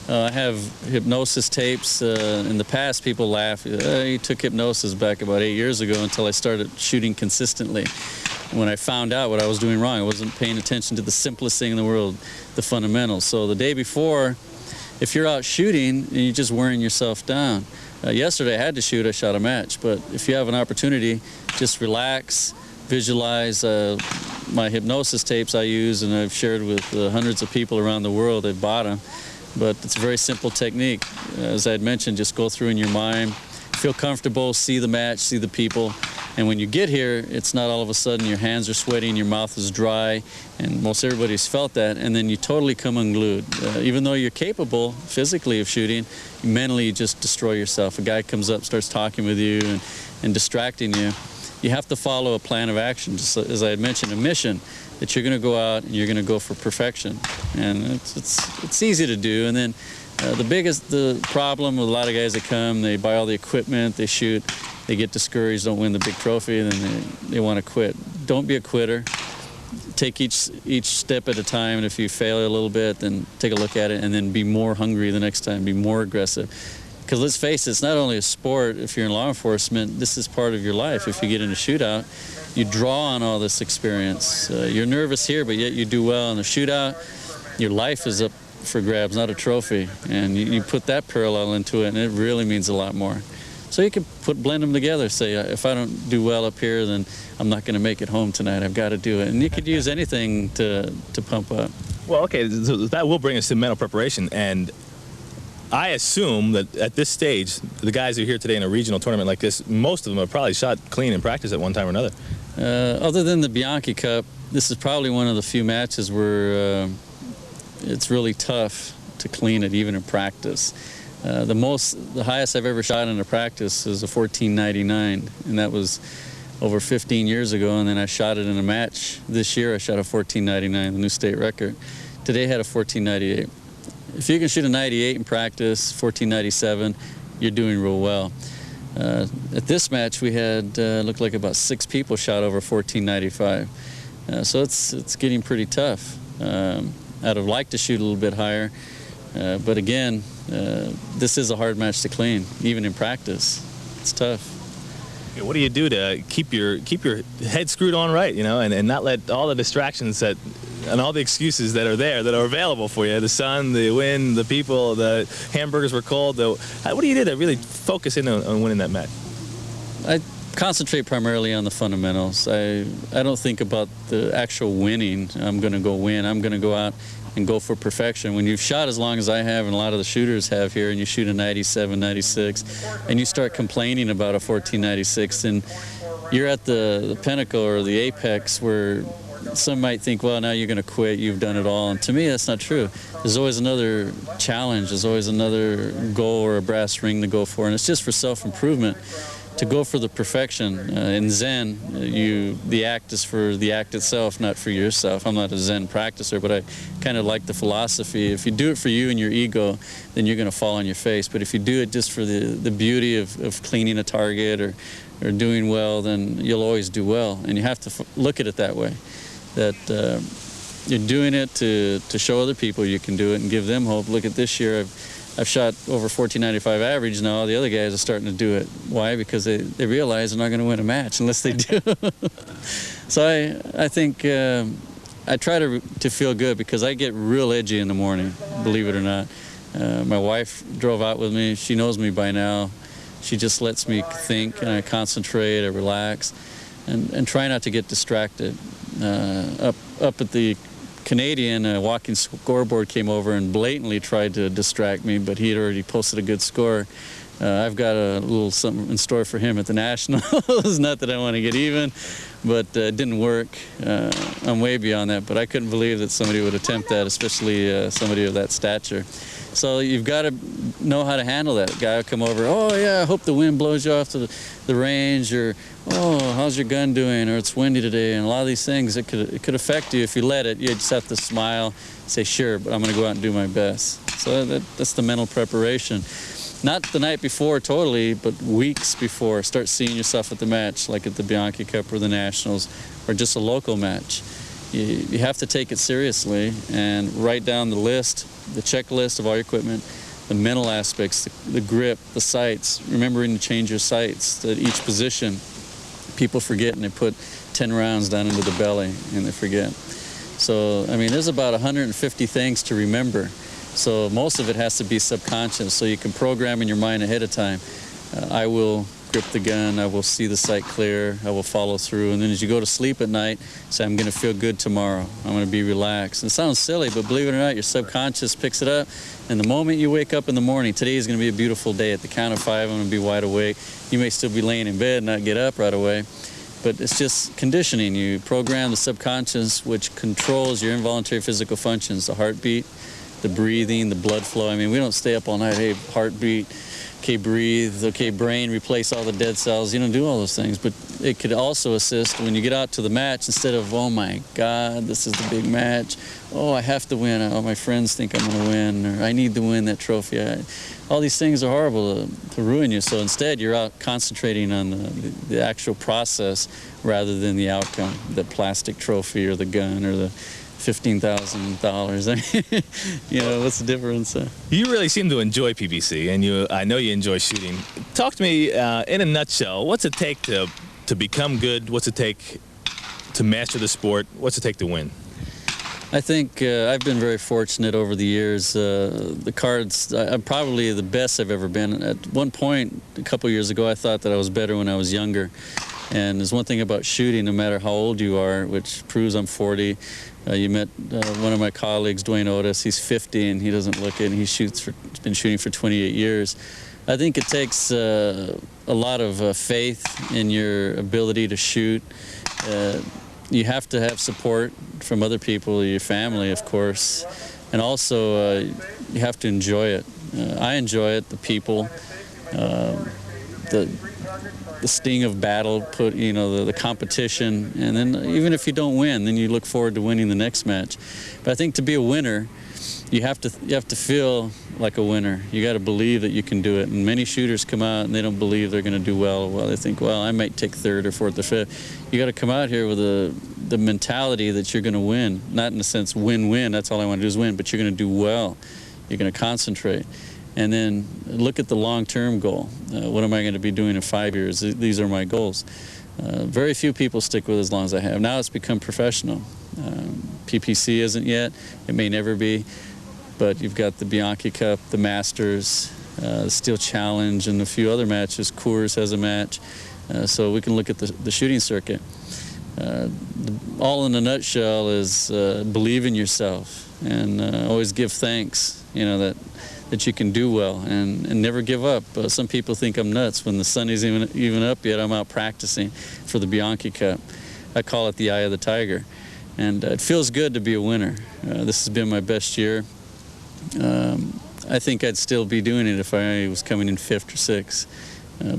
I have hypnosis tapes. In the past, people laugh. You took hypnosis back about 8 years ago until I started shooting consistently. When I found out what I was doing wrong, I wasn't paying attention to the simplest thing in the world, the fundamentals. So the day before, if you're out shooting, you're just wearing yourself down. Yesterday I had to shoot, I shot a match, but if you have an opportunity, just relax, visualize. My hypnosis tapes I use and I've shared with hundreds of people around the world. They've bought them, but it's a very simple technique. As I had mentioned, just go through in your mind, feel comfortable, see the match, see the people. And when you get here, it's not all of a sudden your hands are sweaty and your mouth is dry, and most everybody's felt that, and then you totally come unglued. Even though you're capable physically of shooting, mentally you just destroy yourself. A guy comes up, starts talking with you and distracting you. You have to follow a plan of action, just as I had mentioned, a mission that you're going to go out and you're going to go for perfection. And it's easy to do. And then the problem with a lot of guys that come, they buy all the equipment, they shoot, they get discouraged, don't win the big trophy, and then they want to quit. Don't be a quitter. Take each step at a time, and if you fail a little bit, then take a look at it, and then be more hungry the next time, be more aggressive. Because let's face it, it's not only a sport. If you're in law enforcement, this is part of your life. If you get in a shootout, you draw on all this experience. You're nervous here, but yet you do well in the shootout. Your life is up for grabs, not a trophy, and you put that parallel into it, and it really means a lot more. So you can blend them together. Say, if I don't do well up here, then I'm not going to make it home tonight. I've got to do it. And you could use anything to pump up. Well, okay, so that will bring us to mental preparation. And I assume that at this stage, the guys who are here today in a regional tournament like this, most of them have probably shot clean in practice at one time or another. Other than the Bianchi Cup, this is probably one of the few matches where it's really tough to clean it, even in practice. The highest I've ever shot in a practice is a 1499, and that was over 15 years ago, and then I shot it in a match. This year I shot a 1499, the new state record. Today I had a 1498. If you can shoot a 98 in practice, 1497, you're doing real well. At this match we had, looked like about 6 people shot over 1495. So it's getting pretty tough. I'd have liked to shoot a little bit higher, but again, this is a hard match to clean, even in practice. It's tough. Yeah, what do you do to keep your head screwed on right, you know, and not let all the distractions and all the excuses that are there, that are available for you, the sun, the wind, the people, the hamburgers were cold. What do you do to really focus in on winning that match? I concentrate primarily on the fundamentals. I don't think about the actual winning. I'm going to go win. I'm going to go out and go for perfection. When you've shot as long as I have and a lot of the shooters have here, and you shoot a 97, 96, and you start complaining about a 1496, and you're at the pinnacle or the apex where some might think, well, now you're going to quit, you've done it all. And to me, that's not true. There's always another challenge. There's always another goal or a brass ring to go for, and it's just for self-improvement. To go for the perfection. In Zen, the act is for the act itself, not for yourself. I'm not a Zen practicer, but I kind of like the philosophy. If you do it for you and your ego, then you're going to fall on your face. But if you do it just for the beauty of cleaning a target or doing well, then you'll always do well. And you have to look at it that way, that you're doing it to show other people you can do it and give them hope. Look at this year. I've shot over 1495 average now. The other guys are starting to do it. Why? Because they realize they're not going to win a match unless they do. So I think I try to feel good, because I get real edgy in the morning, believe it or not. My wife drove out with me. She knows me by now. She just lets me think, and I concentrate, I relax, and try not to get distracted. Up at the Canadian, a walking scoreboard came over and blatantly tried to distract me, but he had already posted a good score. I've got a little something in store for him at the Nationals. Not that I want to get even, but it didn't work. I'm way beyond that, but I couldn't believe that somebody would attempt that, especially somebody of that stature. So you've got to know how to handle that. A guy will come over, oh yeah, I hope the wind blows you off to the range, or oh, how's your gun doing, or it's windy today, and a lot of these things, it could affect you if you let it. You just have to smile, say, sure, but I'm going to go out and do my best. So that's the mental preparation. not the night before totally, but weeks before. Start seeing yourself at the match, like at the Bianchi Cup or the Nationals, or just a local match. You have to take it seriously and write down the list, the checklist of all your equipment, the mental aspects, the grip, the sights, remembering to change your sights at each position. People forget and they put 10 rounds down into the belly and they forget. So, I mean, there's about 150 things to remember. So most of it has to be subconscious, so you can program in your mind ahead of time. I will grip the gun, I will see the sight clear, I will follow through, and then as you go to sleep at night, say, I'm going to feel good tomorrow, I'm going to be relaxed. And it sounds silly, but believe it or not, your subconscious picks it up, and the moment you wake up in the morning, today is going to be a beautiful day. At the count of 5, I'm going to be wide awake. You may still be laying in bed and not get up right away, but it's just conditioning. You program the subconscious, which controls your involuntary physical functions, the heartbeat, the breathing, the blood flow. I mean, we don't stay up all night, hey, heartbeat, okay, breathe, okay, brain, replace all the dead cells. You don't do all those things, but it could also assist when you get out to the match. Instead of, oh my God, this is the big match. Oh, I have to win. Oh, my friends think I'm going to win, or I need to win that trophy. All these things are horrible to ruin you. So instead, you're out concentrating on the actual process rather than the outcome, the plastic trophy or the gun or the $15,000. I mean, you know, what's the difference? You really seem to enjoy PPC, and I know you enjoy shooting. Talk to me in a nutshell. What's it take to become good? What's it take to master the sport? What's it take to win? I think I've been very fortunate over the years. The cards, I'm probably the best I've ever been. At one point, a couple years ago, I thought that I was better when I was younger. And there's one thing about shooting, no matter how old you are, which proves I'm 40. You met one of my colleagues, Dwayne Otis. He's 50 and he doesn't look it. And he's been shooting for 28 years. I think it takes a lot of faith in your ability to shoot. You have to have support from other people, your family, of course, and also you have to enjoy it. I enjoy it, the people, the sting of battle, the competition, and then even if you don't win, then you look forward to winning the next match. But I think to be a winner, you have to feel like a winner. You got to believe that you can do it. And many shooters come out and they don't believe they're going to do well. Well, they think, well, I might take 3rd or 4th or 5th. You got to come out here with the mentality that you're going to win. Not in the sense win-win. That's all I want to do is win. But you're going to do well. You're going to concentrate. And then look at the long-term goal. What am I going to be doing in 5 years? These are my goals. Very few people stick with it as long as I have. Now it's become professional. PPC isn't yet. It may never be. But you've got the Bianchi Cup, the Masters, the Steel Challenge, and a few other matches. Coors has a match. So we can look at the shooting circuit. All in a nutshell is believe in yourself and always give thanks, that you can do well and never give up. Some people think I'm nuts. When the sun isn't even up yet, I'm out practicing for the Bianchi Cup. I call it the eye of the tiger. And it feels good to be a winner. This has been my best year. I think I'd still be doing it if I was coming in 5th or 6th.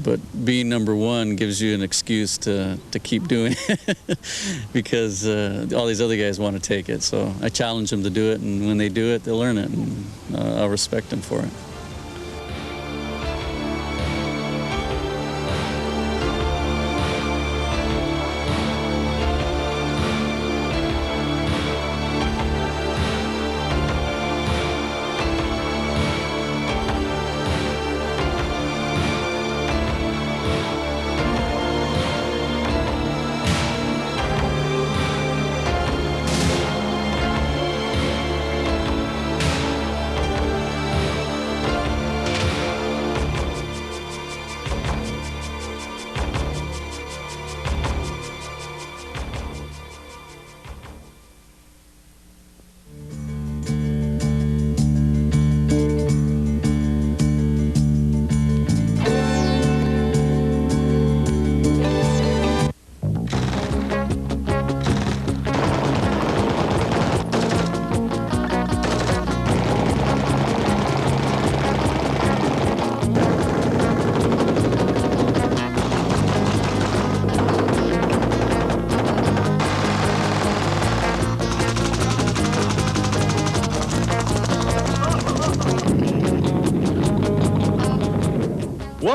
But being number 1 gives you an excuse to keep doing it because all these other guys want to take it. So I challenge them to do it, and when they do it, they'll learn it, and I'll respect them for it.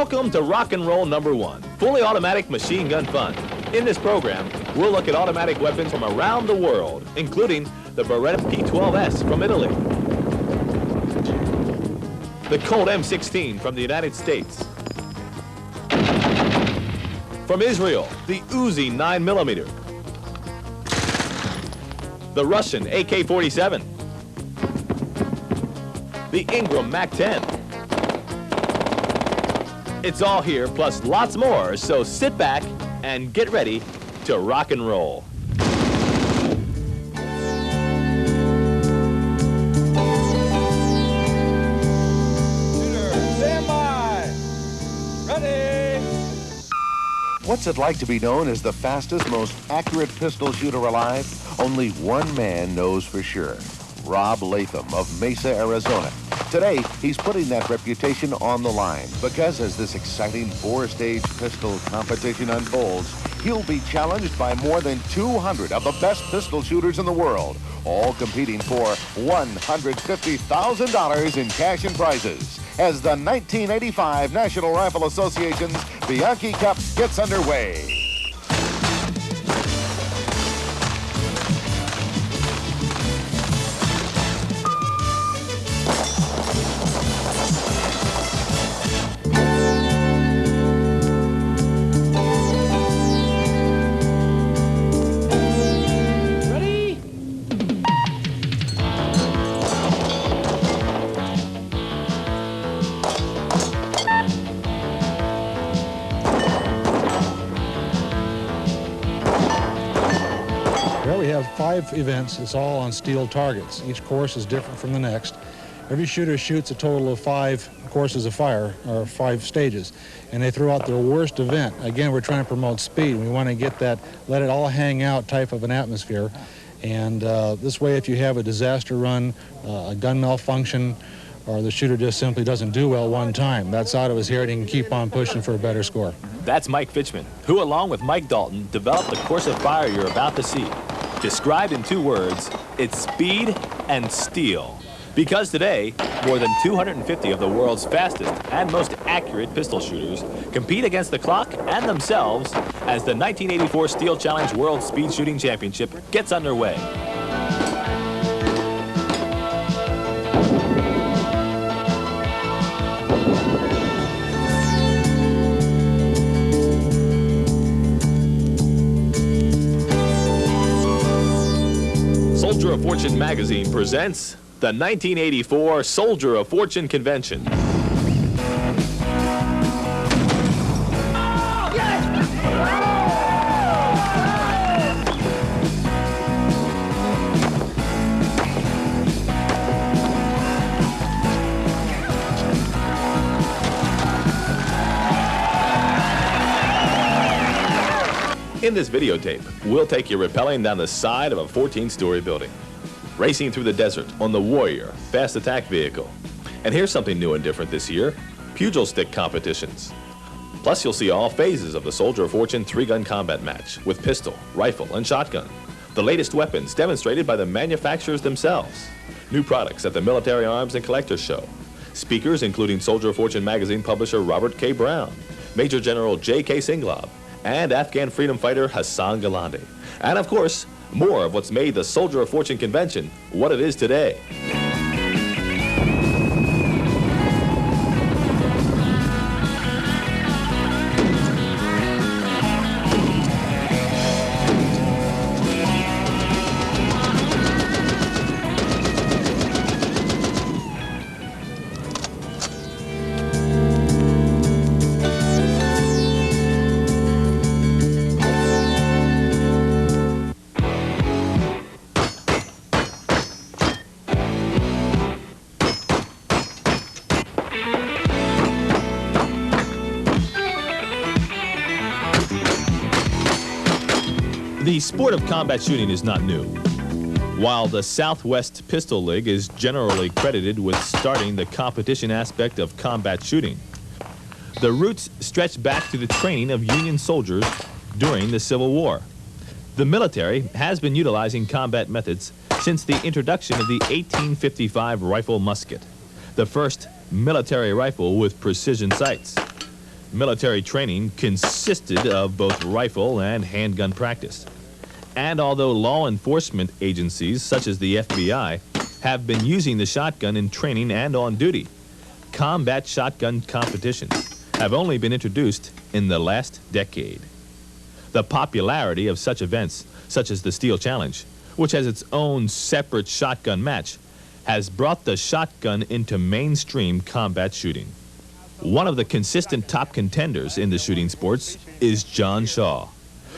Welcome to Rock and Roll #1, fully automatic machine gun fun. In this program, we'll look at automatic weapons from around the world, including the Beretta P12S from Italy, the Colt M16 from the United States, from Israel, the Uzi 9mm, the Russian AK-47, the Ingram MAC-10. It's all here, plus lots more, so sit back and get ready to rock and roll. Stand by. Ready. What's it like to be known as the fastest, most accurate pistol shooter alive? Only one man knows for sure. Rob Latham of Mesa, Arizona. Today, he's putting that reputation on the line because as this exciting 4-stage pistol competition unfolds, he'll be challenged by more than 200 of the best pistol shooters in the world, all competing for $150,000 in cash and prizes as the 1985 National Rifle Association's Bianchi Cup gets underway. We have 5 events. It's all on steel targets. Each course is different from the next. Every shooter shoots a total of 5 courses of fire, or 5 stages, and they throw out their worst event. Again, we're trying to promote speed. We want to get that, let it all hang out type of an atmosphere. And this way, if you have a disaster run, a gun malfunction, or the shooter just simply doesn't do well one time, that's out of his hair and he can keep on pushing for a better score. That's Mike Fitchman, who along with Mike Dalton developed the course of fire you're about to see. Described in 2 words, it's speed and steel. Because today, more than 250 of the world's fastest and most accurate pistol shooters compete against the clock and themselves as the 1984 Steel Challenge World Speed Shooting Championship gets underway. Soldier of Fortune magazine presents the 1984 Soldier of Fortune Convention. In this videotape, we'll take you rappelling down the side of a 14-story building, racing through the desert on the Warrior fast attack vehicle. And here's something new and different this year, pugil stick competitions. Plus, you'll see all phases of the Soldier of Fortune 3-gun combat match with pistol, rifle, and shotgun. The latest weapons demonstrated by the manufacturers themselves. New products at the Military Arms and Collectors Show. Speakers including Soldier of Fortune magazine publisher Robert K. Brown, Major General J.K. Singlaub, and Afghan freedom fighter Hassan Galandi. And of course, more of what's made the Soldier of Fortune convention what it is today. The sport of combat shooting is not new. While the Southwest Pistol League is generally credited with starting the competition aspect of combat shooting, the roots stretch back to the training of Union soldiers during the Civil War. The military has been utilizing combat methods since the introduction of the 1855 rifle musket, the first military rifle with precision sights. military training consisted of both rifle and handgun practice. And although law enforcement agencies such as the FBI have been using the shotgun in training and on duty, combat shotgun competitions have only been introduced in the last decade. The popularity of such events, such as the Steel Challenge, which has its own separate shotgun match, has brought the shotgun into mainstream combat shooting. One of the consistent top contenders in the shooting sports is John Shaw.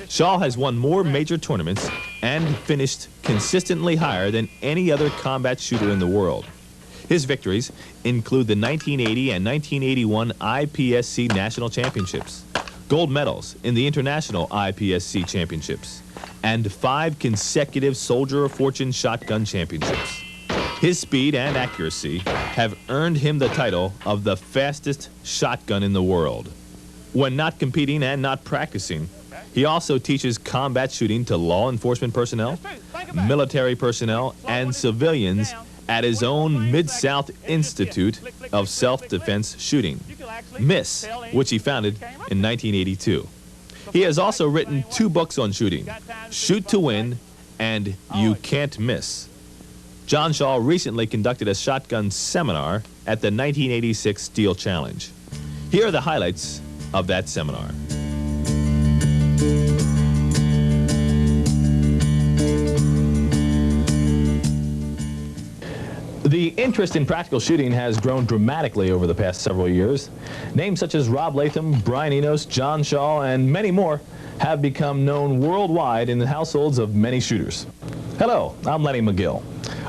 Shaw has won more major tournaments and finished consistently higher than any other combat shooter in the world. His victories include the 1980 and 1981 IPSC National Championships, gold medals in the International IPSC Championships, and 5 consecutive Soldier of Fortune Shotgun Championships. His speed and accuracy have earned him the title of the fastest shotgun in the world. When not competing and not practicing, he also teaches combat shooting to law enforcement personnel, military personnel, and civilians at his own Mid-South Institute of Self-Defense Shooting, MISS, which he founded in 1982. He has also written 2 books on shooting, Shoot to Win and You Can't Miss. John Shaw recently conducted a shotgun seminar at the 1986 Steel Challenge. Here are the highlights of that seminar. The interest in practical shooting has grown dramatically over the past several years. Names such as Rob Latham, Brian Enos, John Shaw, and many more have become known worldwide in the households of many shooters. Hello, I'm Lenny McGill.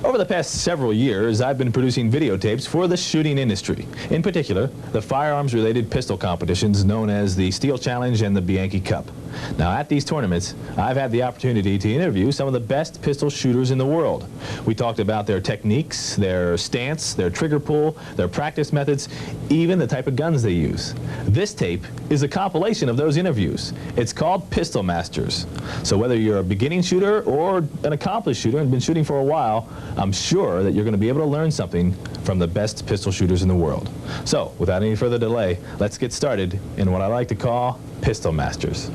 Over the past several years, I've been producing videotapes for the shooting industry. In particular, the firearms-related pistol competitions known as the Steel Challenge and the Bianchi Cup. Now, at these tournaments, I've had the opportunity to interview some of the best pistol shooters in the world. We talked about their techniques, their stance, their trigger pull, their practice methods, even the type of guns they use. This tape is a compilation of those interviews. It's called Pistol Masters. So whether you're a beginning shooter or an accomplished shooter and been shooting for a while, I'm sure that you're going to be able to learn something from the best pistol shooters in the world. So, without any further delay, let's get started in what I like to call Pistol Masters.